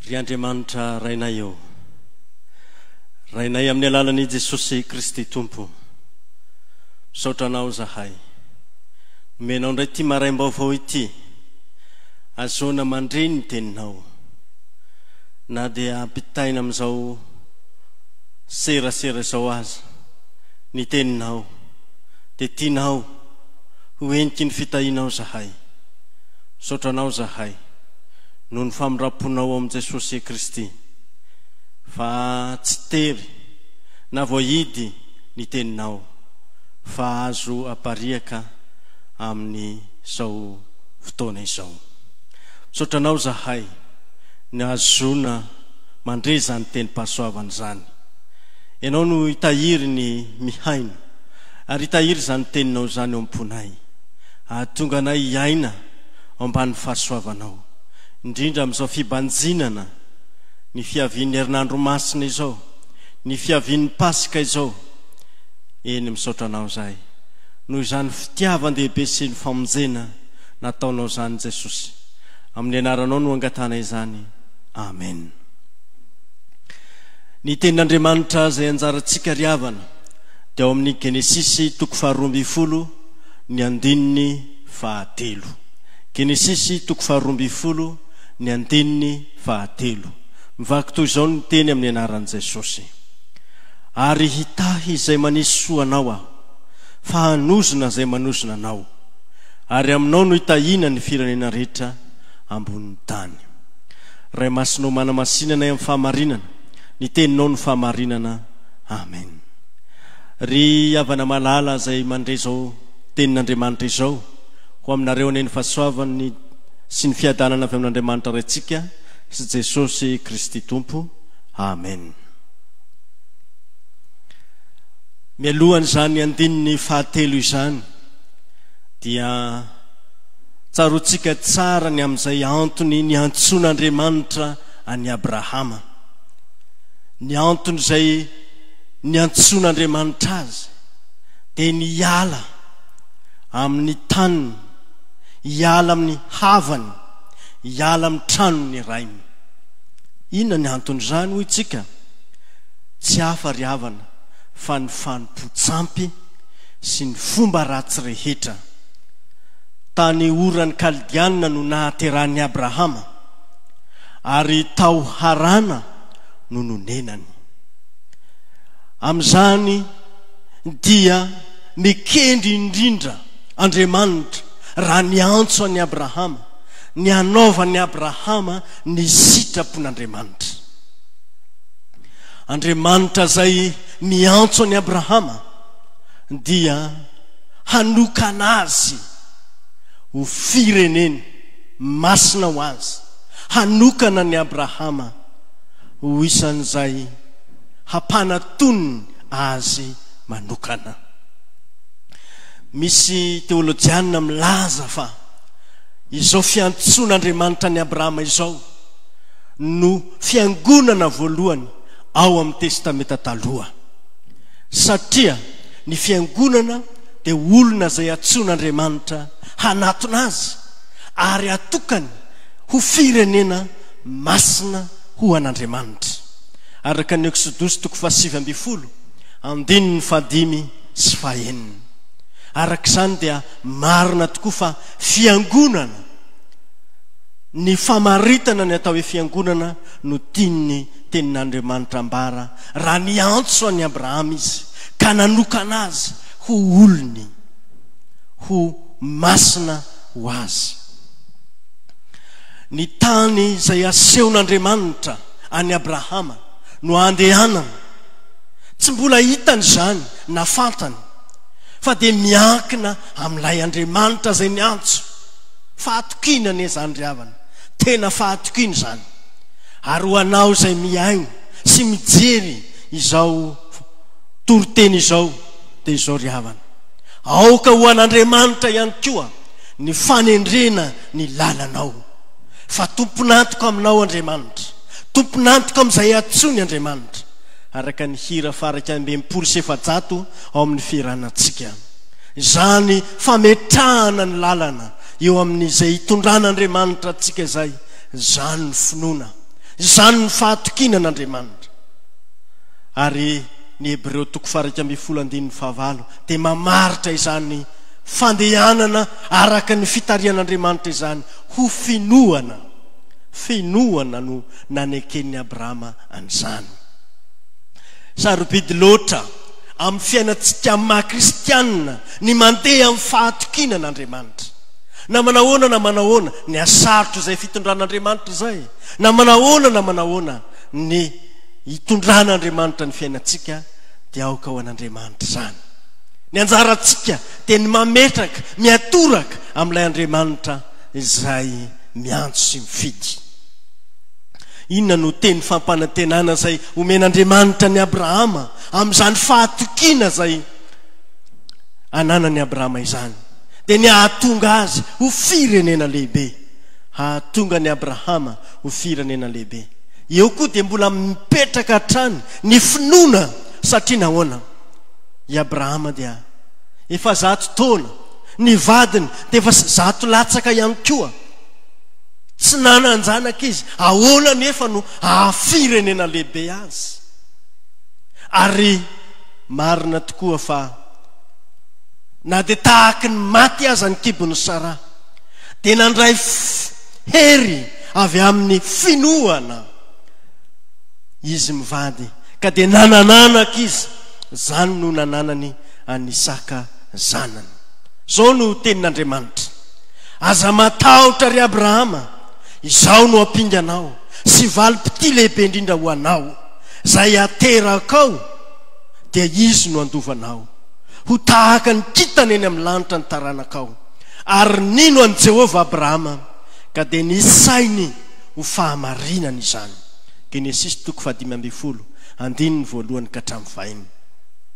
Ry Andriamanitra rainay eo. Rainay amin'ny alalan'i Jesosy Kristy Tompo. Saotranao zahay. Menao ndray ty maraim-baovao ity. Azona mandre ny teninao. Na dia ampitaina amin'izao serasera zao aza. Ny teninao. De tianao ho entiky ny fitahinao zahay. Saotranao zahay. Noho ny famiraponao am Jesosy Kristy. Fa tsy tery na voahidy ny teninao. Fa azo apariaka amin'ny zao fotoana izao. Saotranao zahay ny azona mandre zany tenim-pahasoavana zany. Ianao no itahiry ny mihaino. Ary itahiry zany teninao zany eo am-ponay. Ahatonga anay iaina ao ambany fahasoavanao. Indrindra amin'izao fibanjinana, ny fiavian'ny herinandro masina izao, ny fiavian'ny pasika izao, eny misaotranao zay. Noho izany fitiavan-dehibe sy ny famonjena nataonao zany Jesosy. Amin'ny anaranao no angatana izany. Amen. Ny tenin'Andriamanitra izay anjarantsika riavana dia ao amin'ny Genesisy 12 ny 9:7. Genesisy 12 ny 9:7. Mivaky toy izao ny teny amin'ny anaran'i Jesosy. Ary hitahy izay manisy soanao aho, fa hanozona izay manozona anao, ary aminao no hitahina ny firenena rehetra ambonin'ny tany. Ray masinao manamasinana amin'ny fahamarinana, ny teninao no fahamarinana. Amen. Ry havana malala izay mandre zao tenin'Andriamanitra izao, ho aminareo aneny fahasoavany sy ny fiadanana avy amin'Andriamanitra raintsika sy Jesosy Kristy Tompo. Amen. Mialohany zany andininy fahatelo izany dia tsarotsika tsara ny amin'izay antony ny antson'Andriamanitra any Abrahama. Ny antony izay ny antson'Andriamanitra azy dia ny hiala amin'ny taniny, hiala amin'ny havany, hiala amin'ny tranony rainy. Inona ny antony zany hoy tsika? Tsy hafa ry havana fa ny fanompo-tsampy sy ny fomba ratsy rehetra. Tany oran'ny Kaldiana no nahaterahany Abrahama, ary tao Harana no nonenany. Amin'izany dia mikendry indrindra Andriamanitra raha ny antso an'i Abrahama, ny anaovan'i Abrahama ny sitrapon'Andriamanitra. Andriamanitra zay ny antso an'i Abrahama dia hanokana azy ho firenena masina ho azy. Hanokana ny Abrahama ho isan'izay hampanatoniny azy manokana. Misy teolojianina milaza fa izao fiantson'Andriamanitra ny Abrahama izao no fiangonana voalohany ao amin'ny testamenta taloha. Satria ny fiangonana dia olona izay antson'Andriamanitra hanatona azy ary atokany ho firenena masina ho an'Andriamanitra. Araka ny Exodus 7:5, 5 sy 9. Araka izany dia marina tokoa fa fiangonana, ny famaritana ny atao hoe fiangonana no tiany tenin'Andriamanitra ambara raha ny antso an'i Abrahama izy ka nanokana azy ho olony, ho masina ho azy. Ny tany izay asehon'Andriamanitra any Abrahama no andehanana, tsy mbola hitany zany na fantany, fa dia miankina amin'ilay Andriamanitra zay ny antso. Fahatokina ane zany ry havana, tena fahatokina zany. Ary ho anao izay miaino sy mijery izao toroteny izao dia izao ry havana, aoka ho an'Andriamanitra ihany koa ny fanendrena ny lalanao. Fa tomponantoko aminao Andriamanitra, tomponantoko amin'izay antsony Andriamanitra. Araka ny hira faraka 270 ao amin'ny firanantsika. Zany fametrahana ny lalana eo amin'izay hitondran'Andriamanitra antsika izay, zany ny finoana, Izany ny fahatokina n'Andriamanitra. Ary ny Hebreo 12:19 dia mamaritra izany fandehanana araka ny fitarian'Andriamanitra izany ho finoana no naneken'ny Abrahama an'izany. Sarobidy loatra amin'ny fiainantsika maha-kristianina ny mandeha amin'ny fahatokiana n'Andriamanitra. Na manahoana ny asarotro izay fitondran'Andriamanitra izay, na manahoana ny hitondran'Andriamanitra ny fiainantsika dia aoka ho an'Andriamanitra izany. Ny anjarantsika dia ny mametraka, miatoraka amin'ilay Andriamanitra izay miantso sy mifidy. Inona no teny fampanantenana izay omen'Andriamanitra ny Abrahama amin'izany fahatokiana izay ananany Abrahama izany, dia ny ahatonga azy ho firenena lehibe. Hahatonga ny Abrahama ho firenena lehibe. Eo koa dia mbola mipetraka hatrany ny finoana, satria nahoana? I Abrahama dia efa 100 taona, ny vadiny dia efa 100 latsaka ihany koa. Tsy nananjanaka izy, ahoana nefa no hahafirenena lehibe azy? Ary marina tokoa fa na dia tahaky ny maty aza ny kibon'ny Sara, dia nandray hery avy amin'ny finoana izy mivady, ka dia nanananaka izy. Zany no nananany an Isaka zanany. Zao no tenin'Andriamanitra: aza matahotra ry Abrahama, izao no ampinganao sy valim-pity lehibe indrindra ho anao, zay aterakao dia izy no andovanao, ho tahaka ny kitana eny amin'ny lanitra ny taranakao. Ary nino an Jehovah Abrahama, ka dia nisainy ho fahamarinana izany. Genesis 15:1-5.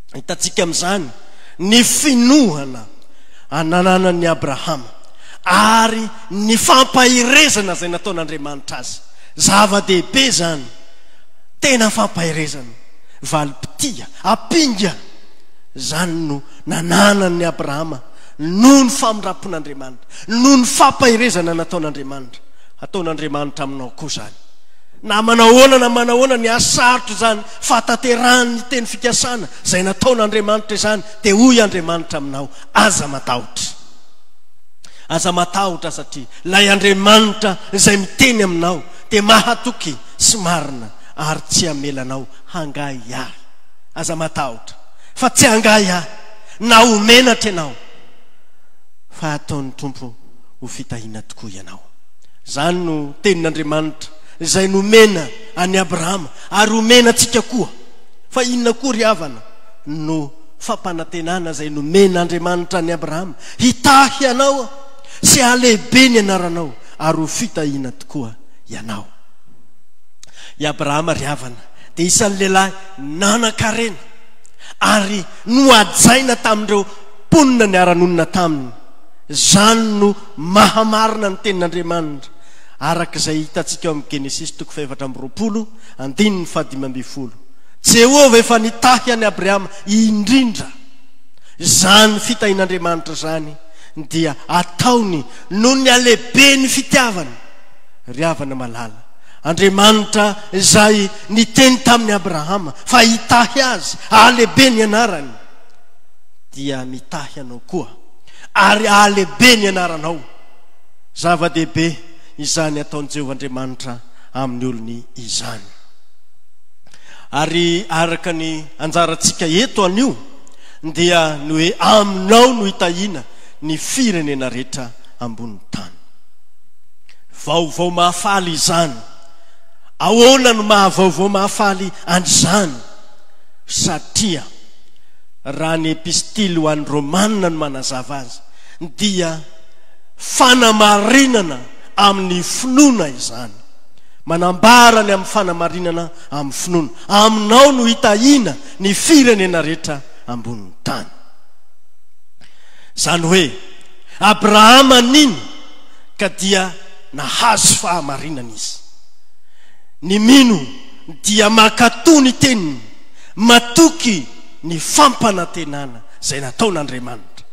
Hitantsika amin'izany ny finoana ananan'ny Abrahama ary ny fampahirezana izay nataon'Andriamanitra azy. Zava-dehibe zany, tena fampahirezana, valim-pitia, apinga. Zany no nananan'ny Abrahama noho ny famirapon'Andriamanitra, noho ny fampahirezana nataon'Andriamanitra. Ataon'Andriamanitra aminao koa zany. Na manahoana ny asarotro zany fataterahany ny teny fikasana izay nataon'Andriamanitra izany, dia hoy Andriamanitra aminao: aza matahotra, satria lay Andriamanitra izay miteny aminao dia mahatoky sy marina, ary tsy hamelanao hangahy ahy. Aza matahotra, fa tsy hangahy ahy na omenatra ianao, fa ataon'ny Tompo ho fitahiana tokoa ianao. Zany no tenin'Andriamanitra izay nomena any Abrahama, ary omena antsika koa. Fa inona koa ry havana no fampanantenana izay nomen'Andriamanitra any Abrahama? Hitahy ianao sy halehibe ny anaranao, ary ho fitahiana tokoa ianao. I Abrahama ry havana dia isan'ny lehilahy nanan-karena, ary noajaina tamin'ireo mponina ny aran'olona taminy. Zany no mahamarina ny tenin'Andriamanitra, arak'izay hitantsika eo amin'ny Genesis 4:20. Jehovah efa nitahy any Abrahama indrindra. Zany fitahian'Andriamanitra zany dia ataony noho ny alehibe ny fitiavany. Ry havana malala, Andriamanitra izay niteny tamin'ny Abrahama fa hitahy azy, alehibe ny anarany, dia mitahy anao koa, ary alehibe ny anaranao. Zava-dehibe izany ataon'i Jehovah Andriamanitra amin'ny olony izany. Ary araka ny anjarantsika eto anio dia ny hoe aminao no hitahiana ny firenena rehetra ambonin'ny tany. Vaovao mahafaly izany. Ahoana no mahavaovao mahafaly an'izany? Satria raha ny epistily ho an'ny Romanina no manazava azy, dia fanamarinana amin'ny finoana izany. Manambarany amin'ny fanamarinana amin'ny finoana. Aminao no hitahiana ny firenena rehetra ambonin'ny tany. Zany hoe Abrahama nino ka dia nahazo fahamarinana izy. Ny mino dia makatoa ny teniny, matoky ny fampanantenana izay nataon'Andriamanitra.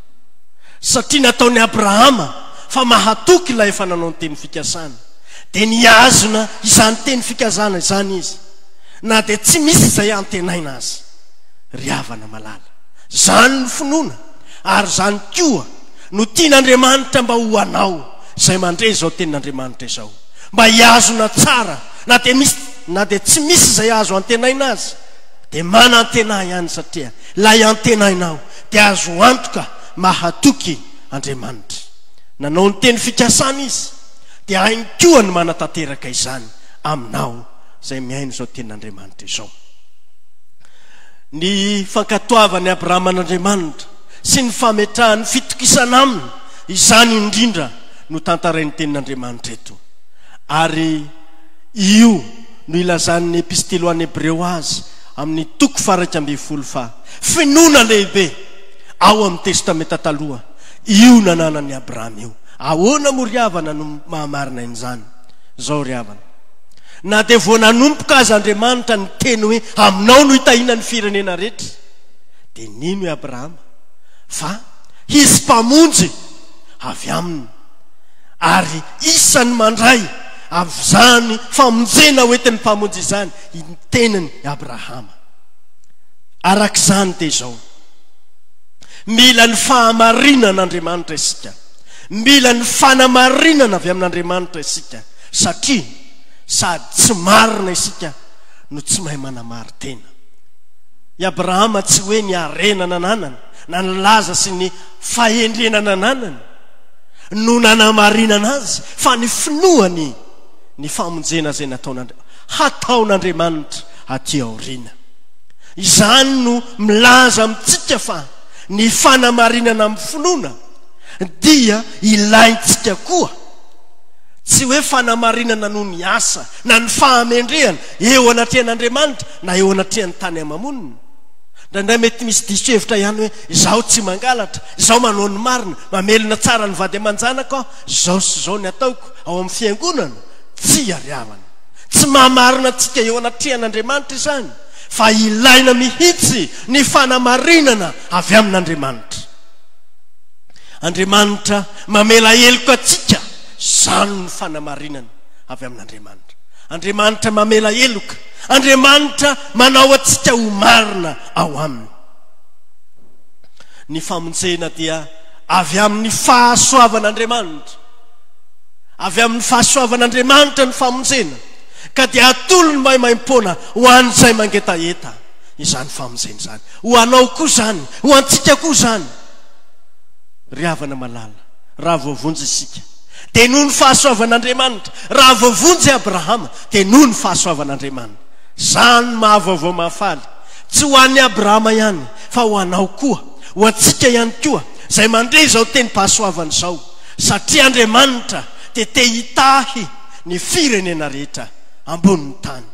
Satria nataon'ny Abrahama fa mahatoky ilay efa nanao ny teny fikasana, dia niazona izany teny fikazana izany izy, na dia tsy misy izay antenaina azy. Ry havana malala, zany ny finoana, ary zany koa no tian'Andriamanitra mba ho anao izay mandre izao tenin'Andriamanitra izao, mba hiazona tsara, na dia tsy misy izay azo antenaina azy, dia mana antena ihany, satria lay antenainao dia azo antoka mahatoky Andriamanitra. Nanao ny teny fikasana izy, dia hainy koa ny manatanteraka izany aminao izay miaino izao tenin'Andriamanitra izao. Ny fankatoavany Abrahama an'Andriamanitra sy ny fametrahany fitokisana aminy, izany indrindra no tantarain'ny tenin'Andriamanitra eto. Ary io no ilazan'ny epistily ho an'ny Hebreo azy amin'ny 1:12 fa finoana lehibe ao amin'ny testamenta taloha io nananany Abrahama io. Ahoana mo ry havana no mahamarina izany? Zao ry havana, na dia vao nanompoka azy Andriamanitra ny teny hoe aminao no hitahina ny firenena rehetra, dia nino i Abrahama? Fa izy mpamonjy avy aminy, ary isany mandray avy zany famonjena hoentin'ny mpamonjy izany ny teniny Abrahama. Arak'izany dia izao, mila ny fahamarinan'Andriamanitra isika, mila ny fanamarinana avy amin'Andriamanitra isika, satria sady tsy marina isika no tsy mahay manamary tena. I Abrahama tsy hoe ny arena nananany na ny laza sy ny fahendrena nananany no nanamarinana azy, fa ny finoany ny famonjena izay hataon'Andriamanitra aty aoriana. Izany no milaza amintsika fa ny fanamarinana amin'ny finoana dia ilaintsika koa, tsy hoe fanamarinana no ny asa na ny fahamendrehana eo anatrehan'Andriamanitra na eo anatrehan'ny tany amamonina. Ndraindray mety misy diso hevitra ihany hoe izaho tsy mangalatra, izaho manao ny marina, mamelona tsara ny vady aman-janako aho, izao sy izao ny ataoko ao amin'ny fiangonana. Tsy ariavana, tsy mahamarina antsika eo anatrehan'Andriamanitra izany, fa ilaina mihitsy ny fanamarinana avy amin'Andriamanitra. Andriamanitra mamela heloka atsika, zany ny fanamarinana avy amin'Andriamanitra. Andriamanitra mamela heloka, Andriamanitra manao atsika ho marina ao aminy. Ny famonjena dia avy amin'ny fahasoavan'Andriamanitra, avy amin'ny fahasoavan'Andriamanitra ny famonjena, ka dia atolony mba maim-poana ho an'izay mangetaheta izany famonjena izany, ho anao koa zany, ho antsika koa zany. Ry havana malala, raha voavonjy isika dia noho ny fahasoavan'Andriamanitra, raha voavonjy Abrahama dia noho ny fahasoavan'Andriamanitra. Zany mahavaovao mahafaly, tsy ho an'ny Abrahama ihany fa ho anao koa, ho antsika ihany koa izay mandre izao teny pahasoavana izao, satria Andriamanitra dia te hitahy ny firenena rehetra ambonin'ny tany,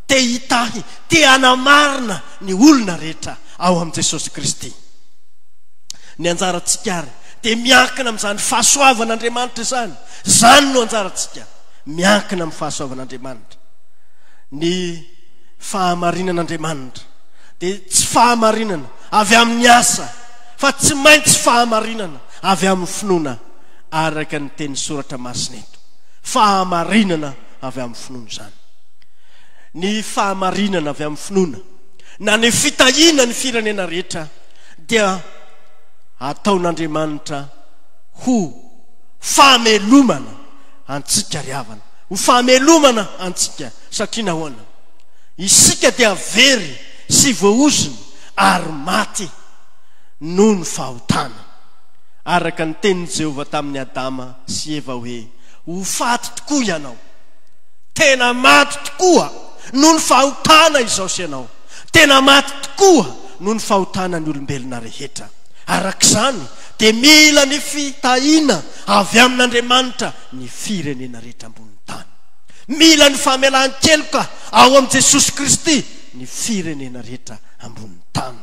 te hitahy, te hanamarina ny olona rehetra ao amin'i Jesosy Kristy. Ny anjarantsika ary dia miankina amin'izany fahasoavan'Andriamanitra izany, zany no anjarantsika, miankina amin'ny fahasoavan'Andriamanitra. Ny fahamarinan'Andriamanitra dia tsy fahamarinana avy amin'ny asa, fa tsy maintsy fahamarinana avy amin'ny finoana, araka ny teny soratra masina eto. Fahamarinana avy amin'ny finoana zany. Ny fahamarinana avy amin'ny finoana na ny fitahiana ny firenena rehetra dia ataon'Andriamanitra ho fahamelomana antsika ry havana, ho fahamelomana antsika, satria nahoana? Isika dia very sy voaozony ary maty noho ny fahotana, araka ny tenin'i Jehovah tamin'ny Adama sy Eva hoe ho faty tokoa ianao, tena maty tokoa noho ny fahotana izao sy ianao, tena maty tokoa noho ny fahotana ny olombelona rehetra. Arak'izany dia mila ny fitahiana avy amin'Andriamanitra ny firenena rehetra ambonin'ny tany, mila ny famelan-keloka ao amin'i Jesosy Kristy ny firenena rehetra ambonin'ny tany,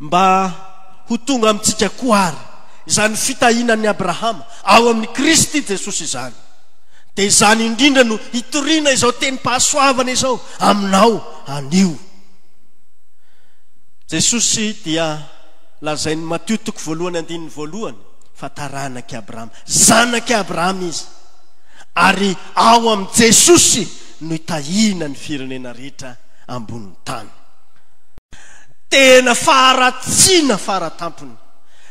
mba ho tonga amintsika koa ary izany fitahianan'ny Abrahama ao amin'ny Kristy Jesosy izany. Dia izany indrindra no hitoriana izao teny pahasoavana izao aminao anio. Jesosy dia lazainy Matteo 1:1 fa taranak'i Abrahama, zanaky Abrahama izy, ary ao am Jesosy no itahina ny firenena rehetra ambonin'ny tany. Tena faratsiana faratampony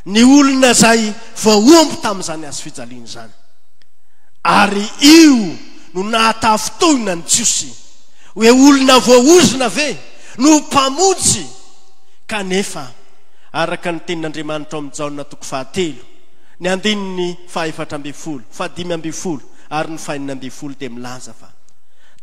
ny olona zay voaomby tamin'izany azo fijaliana zany, ary io no nahatafitohina ny Jiosy hoe olona voaozina ve no mpamonjy. Kanefa araka ny tenin'Andriamanitra ao amin'ny Jaona 4 ny 5:12 ary ny 4:12 dia milaza fa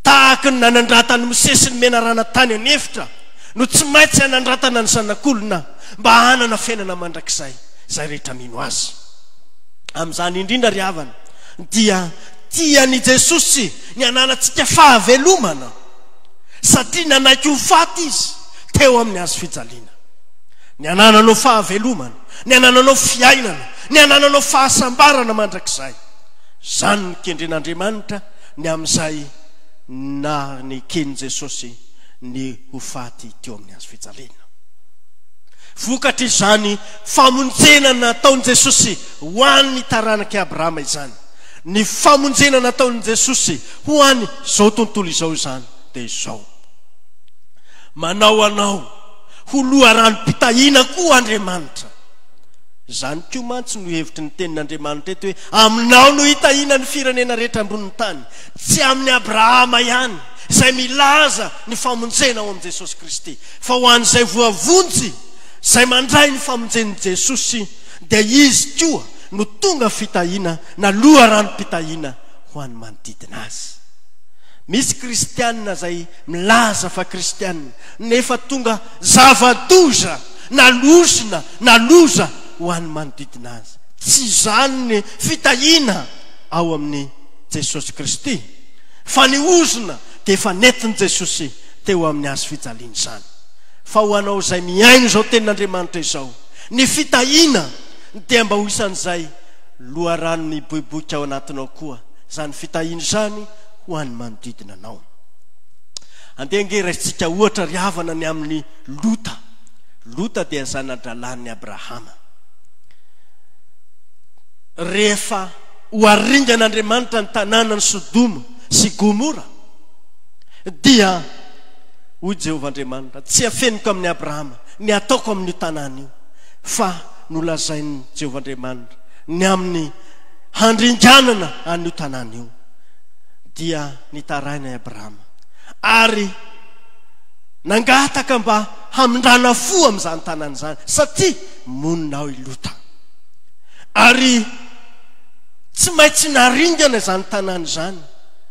tahaka ny nanandratany Mosesy ny menarana tany anefitra no tsy maintsy hanandratana ny zanak'olona mba hanana fiainana mandrakizay zay rehetra mino azy. Amin'izany indrindra ry havana dia tiany Jesosy ny ananantsika fahavelomana, satria nanaiky ho faty izy teo amin'ny hazo fijaliana. Ny anananao fahavelomana, ny anananao fiainana, ny anananao fahasambarana mandrakizay. Zany ny kendren'Andriamanitra ny amin'izay na ny keny Jesosy ny ho faty teo amin'ny hazo fijaliana. Vokatra izany famonjena nataon'i Jesosy ho an'ny taranaky Abrahama izany, ny famonjena nataon'i Jesosy ho an'ny izao tontolo izao izany dia izao: manao anao ho loharanom-pitahiana koa Andriamanitra. Zany koa mantsy no hevitry ny tenin'Andriamanitra eto hoe aminao no hitahiana ny firenena rehetra ambonin'ny tany, tsy amin'ny Abrahama ihany izay milaza ny famonjena ao amin'ny Jesosy Kristy, fa ho an'izay voavonjy zay mandray ny famonjen'i Jesosy dia izy koa no tonga fitahiana na loharanom-pitahiana ho an'ny manodidina azy. Misy kristianina zay milaza fa kristianina nefa tonga zava-doza na loza ho an'ny manodidina azy. Tsy zany ny fitahiana ao amin'ny Jesosy Kristy, fa ny ozona dia efa nentin'i Jesosy teo amin'ny hazo fijaliana izany. Fa ho anao zay miaino izao tenin'Andriamanitra izao, ny fitahiana dia mba ho isan'izay loharano miboiboika ao anatinao koa zany fitahiana izany ho an'ny manodidina anao. Andeha ngerantsika ohatra ry havana ny amin'ny Lota dia zanadralan'ny Abrahama. Rehefa ho aringan'Andriamanitra ny tanànany Sodoma sy Gomora dia hoy Jehovah Andriamanitra, tsy afeniko amin'ny Abrahama ny ataoko amin'ny tanàna io, fa nolazain'ny Jehovah Andriamanitra ny amin'ny handringanana an'io tanàna io dia nitaraina Abrahama ary nangataka mba hamindrana fo amin'izany tanàna izany satria monina ao i Lota, ary tsy maintsy naringana izany tanàna izany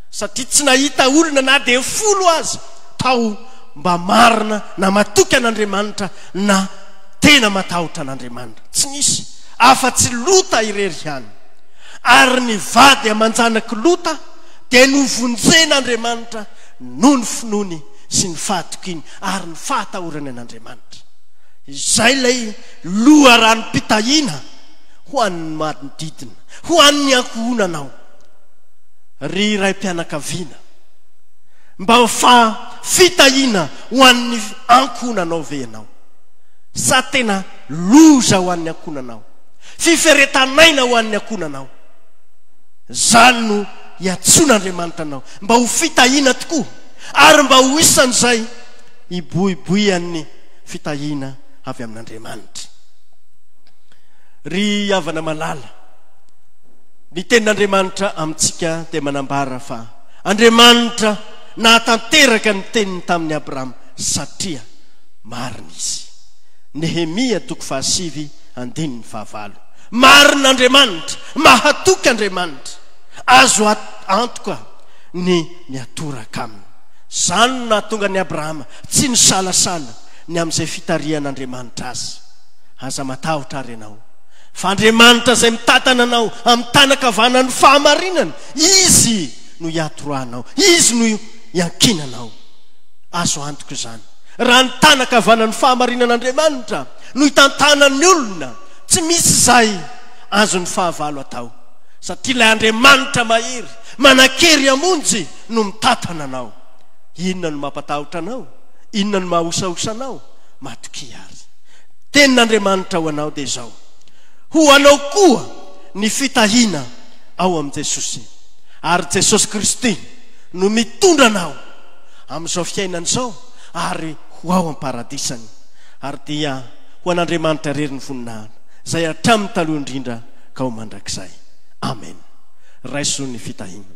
satria tsy nahita olona na dia 10 azy tao mba marina na matoky an'Andriamanitra na tena matahotra an'Andriamanitra. Tsy nisy afa-tsy Lota irery ihany, ary ny vady amanjanaky Lota dia novonjen'Andriamanitra noho ny finoany sy ny fahatokiny ary ny fahatahorany an'Andriamanitra. Izay lay loharanom-pitahiana ho an'ny manodidina, ho an'ny ankohonanao. Ry raim-pianakaviana, mba fitahiana ho an'ny ankohonanao ve ianao? Sa tena loza ho an'ny ankohonanao, fiferetanaina ho an'ny ankohonanao? Zany no hiantson'Andriamanitra anao mba ho fitahiana tokoa, ary mba ho isan'izay hiboiboian'ny fitahiana avy amin'Andriamanitra. Ry havana malala, ny tenin'Andriamanitra amintsika dia manambara fa Andriamanitra nahatanteraka ny teniny tamin'ny Abrahama satria marina izy. Nehemia 5:9. Marin'Andriamanitra, mahatoky Andriamanitra, azo antoka ny miatoraka aminy. Zany nahatonga ny Abrahama tsy ny salasala ny amin'izay fitarihan'Andriamanitra azy. Aza matahotra ary ianao fa Andriamanitra zay mitatana anao amin'ny tanakavanany fahamarinana, izy no hiatoroanao, izy no hiankinanao. Azo antoka izany. Raha ny tanakavanany fahamarinan'Andriamanitra no hitantanan'ny olona, tsy misy zay azo ny fahavalo atao, satria ilay Andriamanitra mahery manakery amonjy no mitatana anao. Inona no mampatahotra anao? Inona no mahaosaosa anao? Matoky ary. Tenin'Andriamanitra ho anao dia izao: ho anao koa ny fitahiana ao amin'i Jesosy, ary Jesosy Kristy no mitondra anao amin'izao fiainana izao ary ho ao am-paradisany ary dia ho an'Andriamanitra rery ny voninahitra zay hatramin'ny taloha indrindra ka ho mandrakizay. Amen. Raiso ny fitahina.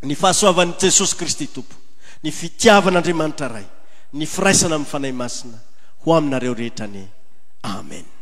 Ny fahasoavan'i Jesosy Kristy Tompo, ny fitiavan'Andriamanitra ray, ny firaisana amin'ny fanahy masina ho aminareo rehetra ny Amen.